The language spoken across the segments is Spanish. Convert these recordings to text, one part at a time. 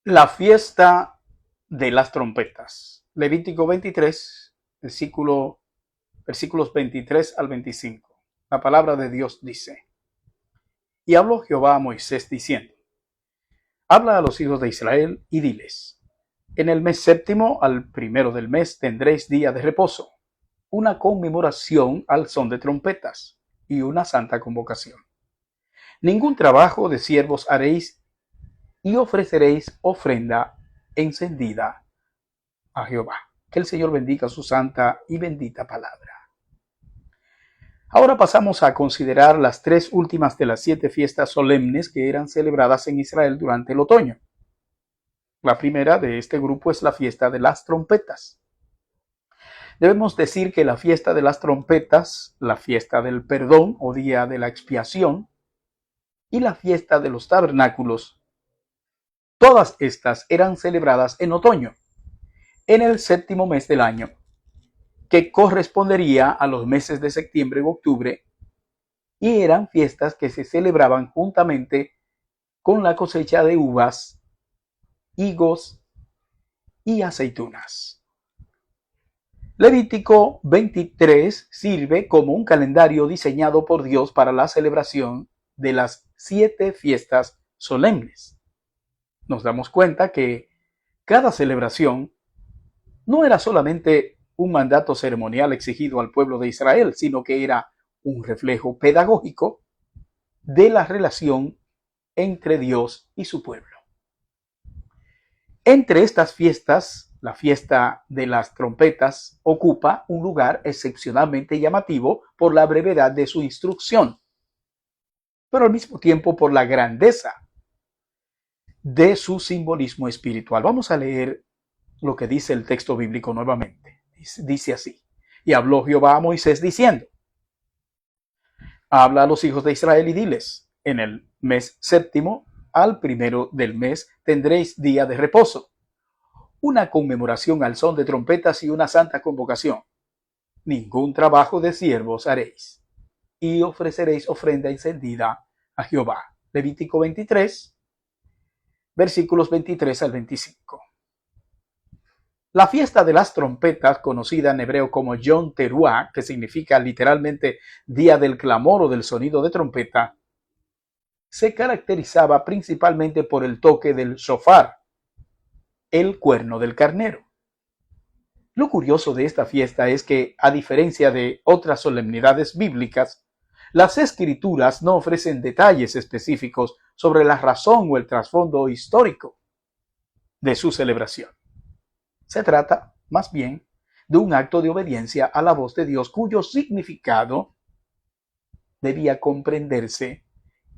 La fiesta de las trompetas. Levítico 23, versículos 23 al 25. La palabra de Dios dice: Y habló Jehová a Moisés diciendo: Habla a los hijos de Israel y diles: En el mes séptimo, al primero del mes, tendréis día de reposo, una conmemoración al son de trompetas y una santa convocación. Ningún trabajo de siervos haréis, y ofreceréis ofrenda encendida a Jehová. Que el Señor bendiga su santa y bendita palabra. Ahora pasamos a considerar las tres últimas de las 7 fiestas solemnes que eran celebradas en Israel durante el otoño. La primera de este grupo es la fiesta de las trompetas. Debemos decir que la fiesta de las trompetas, la fiesta del perdón o día de la expiación y la fiesta de los tabernáculos, todas estas eran celebradas en otoño, en el séptimo mes del año, que correspondería a los meses de septiembre y octubre, y eran fiestas que se celebraban juntamente con la cosecha de uvas, higos y aceitunas. Levítico 23 sirve como un calendario diseñado por Dios para la celebración de las 7 fiestas solemnes. Nos damos cuenta que cada celebración no era solamente un mandato ceremonial exigido al pueblo de Israel, sino que era un reflejo pedagógico de la relación entre Dios y su pueblo. Entre estas fiestas, la fiesta de las trompetas ocupa un lugar excepcionalmente llamativo por la brevedad de su instrucción, pero al mismo tiempo por la grandeza de su simbolismo espiritual. Vamos a leer lo que dice el texto bíblico nuevamente. Dice así: Y habló Jehová a Moisés diciendo: Habla a los hijos de Israel y diles: En el mes séptimo, al primero del mes, tendréis día de reposo, una conmemoración al son de trompetas y una santa convocación. Ningún trabajo de siervos haréis, y ofreceréis ofrenda encendida a Jehová. Levítico 23, versículos 23 al 25. La fiesta de las trompetas, conocida en hebreo como Yom Teruah, que significa literalmente día del clamor o del sonido de trompeta, se caracterizaba principalmente por el toque del shofar, el cuerno del carnero. Lo curioso de esta fiesta es que, a diferencia de otras solemnidades bíblicas, las escrituras no ofrecen detalles específicos sobre la razón o el trasfondo histórico de su celebración. Se trata, más bien, de un acto de obediencia a la voz de Dios cuyo significado debía comprenderse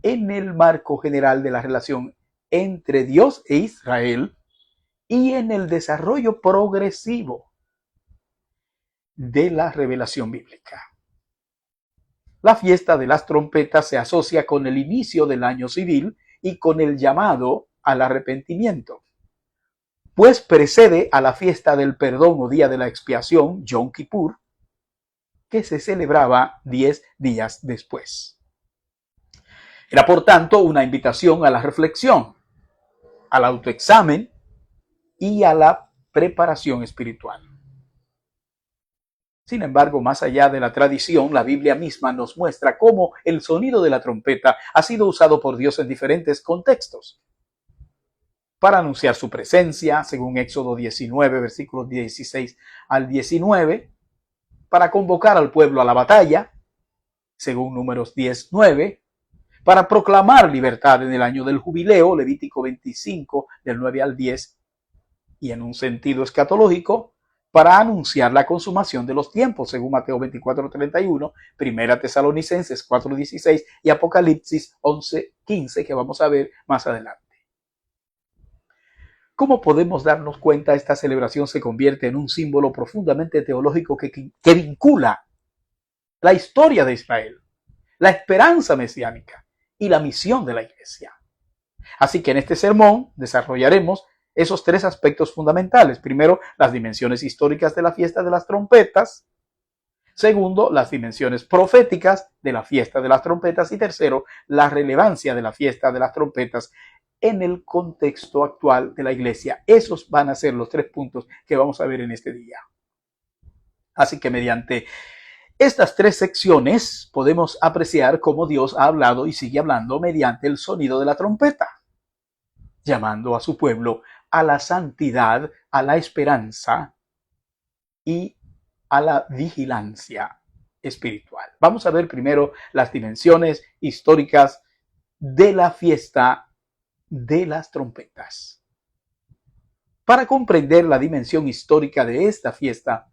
en el marco general de la relación entre Dios e Israel y en el desarrollo progresivo de la revelación bíblica. La fiesta de las trompetas se asocia con el inicio del año civil y con el llamado al arrepentimiento, pues precede a la fiesta del perdón o día de la expiación, Yom Kippur, que se celebraba 10 días después. Era por tanto una invitación a la reflexión, al autoexamen y a la preparación espiritual. Sin embargo, más allá de la tradición, la Biblia misma nos muestra cómo el sonido de la trompeta ha sido usado por Dios en diferentes contextos para anunciar su presencia, según Éxodo 19, versículos 16 al 19, para convocar al pueblo a la batalla, según Números 10:9, para proclamar libertad en el año del jubileo, Levítico 25, del 9 al 10, y en un sentido escatológico, para anunciar la consumación de los tiempos, según Mateo 24:31, Primera Tesalonicenses 4:16 y Apocalipsis 11:15, que vamos a ver más adelante. ¿Cómo podemos darnos cuenta esta celebración se convierte en un símbolo profundamente teológico que vincula la historia de Israel, la esperanza mesiánica y la misión de la iglesia? Así que en este sermón desarrollaremos esos 3 aspectos fundamentales. Primero, las dimensiones históricas de la fiesta de las trompetas. Segundo, las dimensiones proféticas de la fiesta de las trompetas. Y tercero, la relevancia de la fiesta de las trompetas en el contexto actual de la iglesia. Esos van a ser los 3 puntos que vamos a ver en este día. Así que mediante estas 3 secciones podemos apreciar cómo Dios ha hablado y sigue hablando mediante el sonido de la trompeta, llamando a su pueblo a la santidad, a la esperanza y a la vigilancia espiritual. Vamos a ver primero las dimensiones históricas de la fiesta de las trompetas. Para comprender la dimensión histórica de esta fiesta,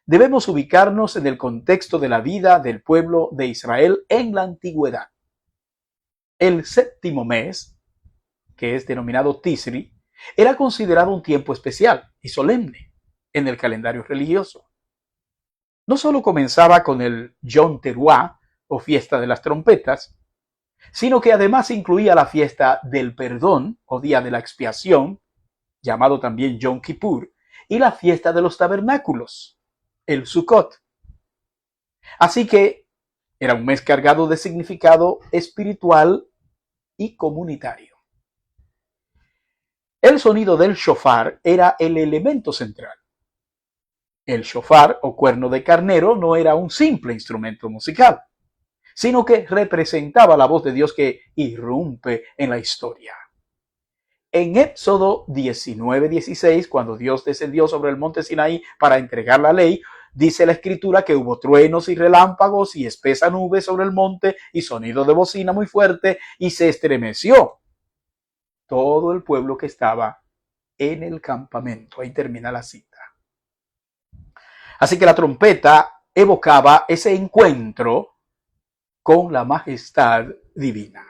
debemos ubicarnos en el contexto de la vida del pueblo de Israel en la antigüedad. El 7º mes, que es denominado Tisri, era considerado un tiempo especial y solemne en el calendario religioso. No solo comenzaba con el Yom Teruah, o fiesta de las trompetas, sino que además incluía la fiesta del perdón, o día de la expiación, llamado también Yom Kippur, y la fiesta de los tabernáculos, el Sukkot. Así que era un mes cargado de significado espiritual y comunitario. El sonido del shofar era el elemento central. El shofar o cuerno de carnero no era un simple instrumento musical, sino que representaba la voz de Dios que irrumpe en la historia. En Éxodo 19:16, cuando Dios descendió sobre el monte Sinaí para entregar la ley, dice la escritura que hubo truenos y relámpagos y espesa nube sobre el monte y sonido de bocina muy fuerte, y se estremeció todo el pueblo que estaba en el campamento. Ahí termina la cita. Así que la trompeta evocaba ese encuentro con la majestad divina.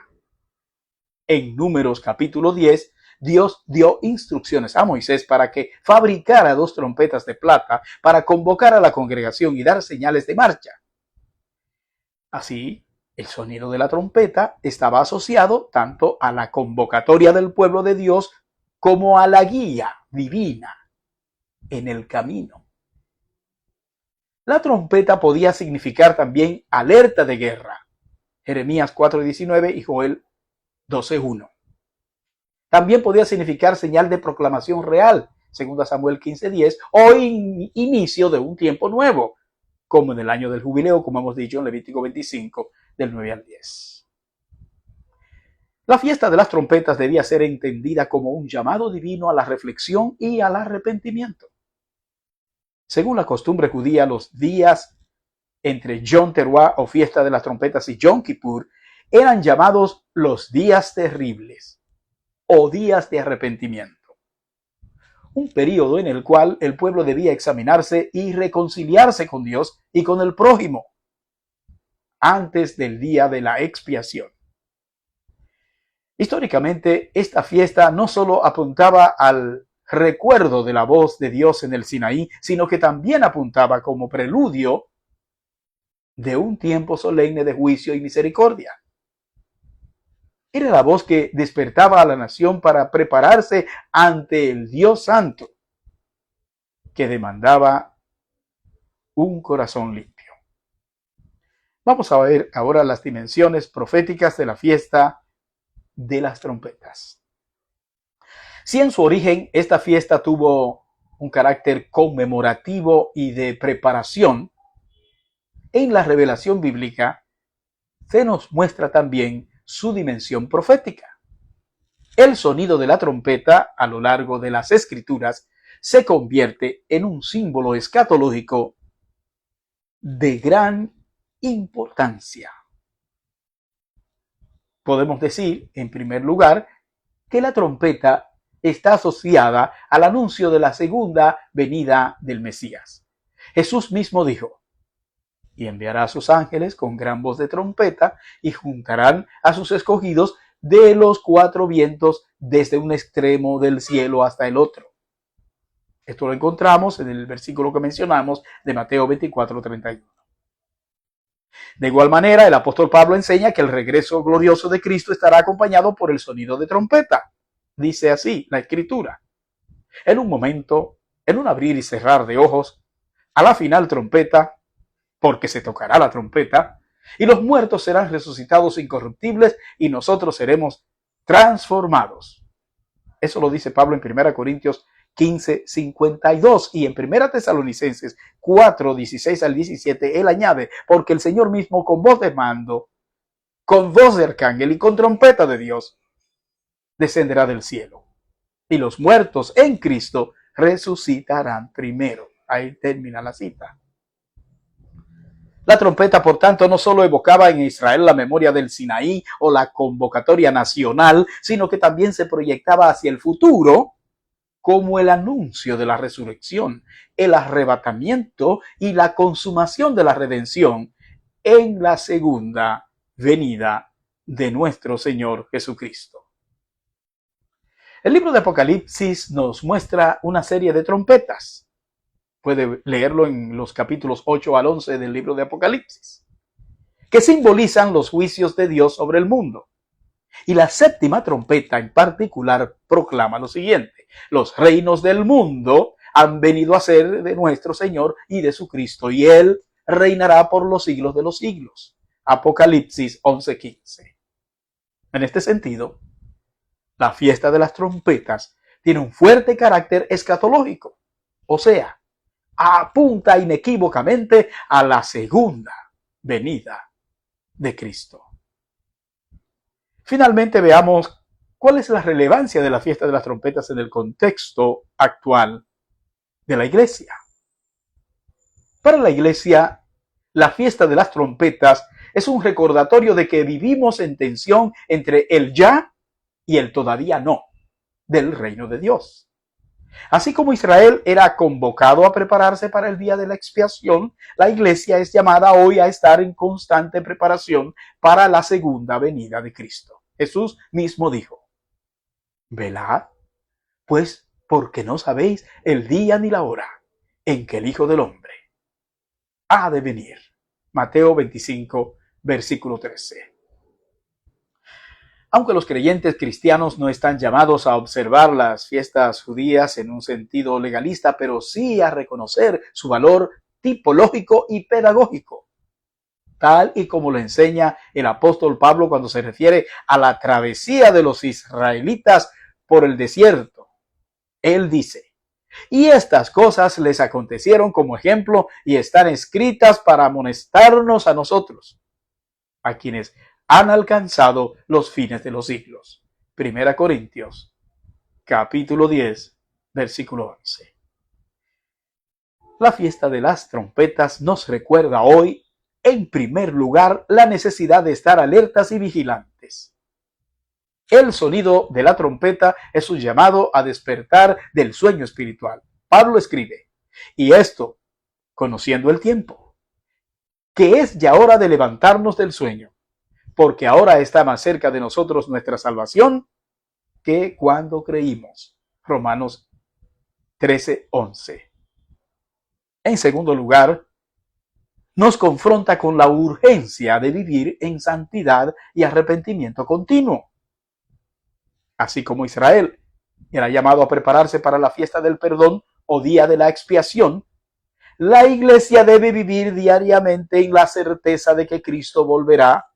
En Números capítulo 10, Dios dio instrucciones a Moisés para que fabricara 2 trompetas de plata para convocar a la congregación y dar señales de marcha. Así, el sonido de la trompeta estaba asociado tanto a la convocatoria del pueblo de Dios como a la guía divina en el camino. La trompeta podía significar también alerta de guerra, Jeremías 4:19 y Joel 12:1. También podía significar señal de proclamación real, 2 Samuel 15:10, o inicio de un tiempo nuevo, como en el año del jubileo, como hemos dicho en Levítico 25, del 9 al 10. La fiesta de las trompetas debía ser entendida como un llamado divino a la reflexión y al arrepentimiento. Según la costumbre judía, los días entre Yom Teruah o fiesta de las trompetas y Yom Kippur eran llamados los días terribles o días de arrepentimiento. Un periodo en el cual el pueblo debía examinarse y reconciliarse con Dios y con el prójimo antes del día de la expiación. Históricamente, esta fiesta no solo apuntaba al recuerdo de la voz de Dios en el Sinaí, sino que también apuntaba como preludio de un tiempo solemne de juicio y misericordia. Era la voz que despertaba a la nación para prepararse ante el Dios Santo, que demandaba un corazón limpio. Vamos a ver ahora las dimensiones proféticas de la fiesta de las trompetas. Si en su origen esta fiesta tuvo un carácter conmemorativo y de preparación, en la revelación bíblica se nos muestra también su dimensión profética. El sonido de la trompeta a lo largo de las escrituras se convierte en un símbolo escatológico de gran importancia. Podemos decir, en primer lugar, que la trompeta está asociada al anuncio de la segunda venida del Mesías. Jesús mismo dijo: y enviará a sus ángeles con gran voz de trompeta y juntarán a sus escogidos de los 4 vientos desde un extremo del cielo hasta el otro. Esto lo encontramos en el versículo que mencionamos de Mateo 24:31. De igual manera, el apóstol Pablo enseña que el regreso glorioso de Cristo estará acompañado por el sonido de trompeta. Dice así la Escritura: en un momento, en un abrir y cerrar de ojos, a la final trompeta, porque se tocará la trompeta, y los muertos serán resucitados incorruptibles, y nosotros seremos transformados. Eso lo dice Pablo en 1 Corintios 15:52 y en 1 Tesalonicenses 4:16 al 17 él añade, porque el Señor mismo con voz de mando, con voz de arcángel y con trompeta de Dios descenderá del cielo y los muertos en Cristo resucitarán primero. Ahí termina la cita. La trompeta, por tanto, no solo evocaba en Israel la memoria del Sinaí o la convocatoria nacional, sino que también se proyectaba hacia el futuro como el anuncio de la resurrección, el arrebatamiento y la consumación de la redención en la segunda venida de nuestro Señor Jesucristo. El libro de Apocalipsis nos muestra una serie de trompetas. Puede leerlo en los capítulos 8 al 11 del libro de Apocalipsis, que simbolizan los juicios de Dios sobre el mundo. Y la séptima trompeta en particular proclama lo siguiente: los reinos del mundo han venido a ser de nuestro Señor y de su Cristo, y Él reinará por los siglos de los siglos. Apocalipsis 11:15. En este sentido, la fiesta de las trompetas tiene un fuerte carácter escatológico, o sea, apunta inequívocamente a la segunda venida de Cristo. Finalmente veamos cuál es la relevancia de la fiesta de las trompetas en el contexto actual de la iglesia. Para la iglesia, la fiesta de las trompetas es un recordatorio de que vivimos en tensión entre el ya y el todavía no del reino de Dios. Así como Israel era convocado a prepararse para el día de la expiación, la iglesia es llamada hoy a estar en constante preparación para la segunda venida de Cristo. Jesús mismo dijo: velad, pues, porque no sabéis el día ni la hora en que el Hijo del Hombre ha de venir. Mateo 25, versículo 13. Aunque los creyentes cristianos no están llamados a observar las fiestas judías en un sentido legalista, pero sí a reconocer su valor tipológico y pedagógico, tal y como lo enseña el apóstol Pablo cuando se refiere a la travesía de los israelitas por el desierto. Él dice: y estas cosas les acontecieron como ejemplo y están escritas para amonestarnos a nosotros, a quienes han alcanzado los fines de los siglos. 1 Corintios, capítulo 10, versículo 11. La fiesta de las trompetas nos recuerda hoy, en primer lugar, la necesidad de estar alertas y vigilantes. El sonido de la trompeta es un llamado a despertar del sueño espiritual. Pablo escribe: y esto, conociendo el tiempo, que es ya hora de levantarnos del sueño, porque ahora está más cerca de nosotros nuestra salvación que cuando creímos. Romanos 13:11. En segundo lugar, nos confronta con la urgencia de vivir en santidad y arrepentimiento continuo. Así como Israel era llamado a prepararse para la fiesta del perdón o día de la expiación, la iglesia debe vivir diariamente en la certeza de que Cristo volverá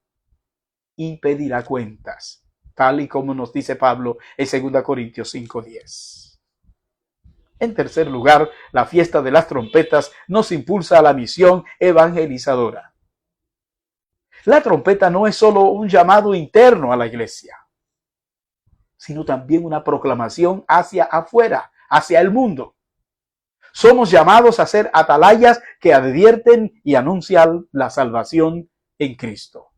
y pedirá cuentas, tal y como nos dice Pablo en 2 Corintios 5:10. En tercer lugar, la fiesta de las trompetas nos impulsa a la misión evangelizadora. La trompeta no es solo un llamado interno a la iglesia, sino también una proclamación hacia afuera, hacia el mundo. Somos llamados a ser atalayas que advierten y anuncian la salvación en Cristo.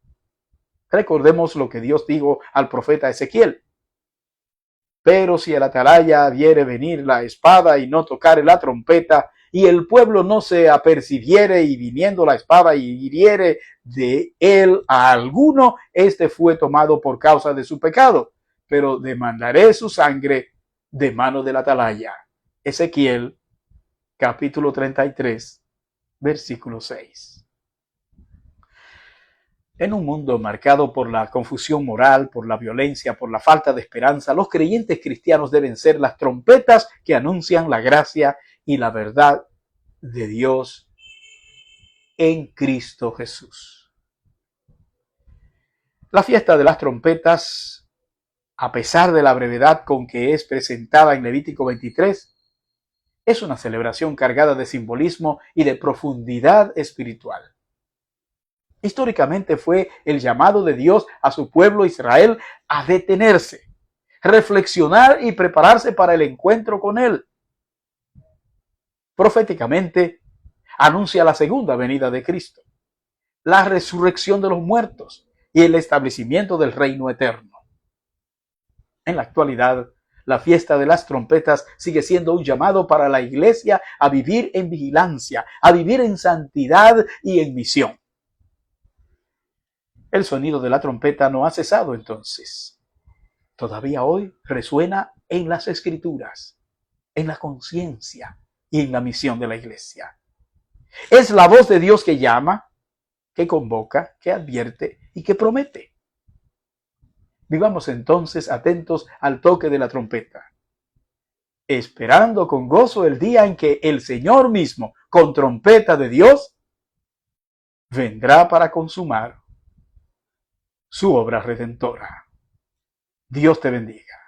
Recordemos lo que Dios dijo al profeta Ezequiel: pero si el atalaya viere venir la espada y no tocare la trompeta, y el pueblo no se apercibiere y viniendo la espada y hiriere de él a alguno, este fue tomado por causa de su pecado, pero demandaré su sangre de mano del atalaya. Ezequiel capítulo 33, versículo 6. En un mundo marcado por la confusión moral, por la violencia, por la falta de esperanza, los creyentes cristianos deben ser las trompetas que anuncian la gracia y la verdad de Dios en Cristo Jesús. La fiesta de las trompetas a pesar de la brevedad con que es presentada en Levítico 23, es una celebración cargada de simbolismo y de profundidad espiritual. Históricamente fue el llamado de Dios a su pueblo Israel a detenerse, reflexionar y prepararse para el encuentro con Él. Proféticamente, anuncia la segunda venida de Cristo, la resurrección de los muertos y el establecimiento del reino eterno. En la actualidad, la fiesta de las trompetas sigue siendo un llamado para la iglesia a vivir en vigilancia, a vivir en santidad y en misión. El sonido de la trompeta no ha cesado entonces. Todavía hoy resuena en las escrituras, en la conciencia y en la misión de la iglesia. Es la voz de Dios que llama, que convoca, que advierte y que promete. Vivamos entonces atentos al toque de la trompeta, esperando con gozo el día en que el Señor mismo, con trompeta de Dios, vendrá para consumar su obra redentora. Dios te bendiga.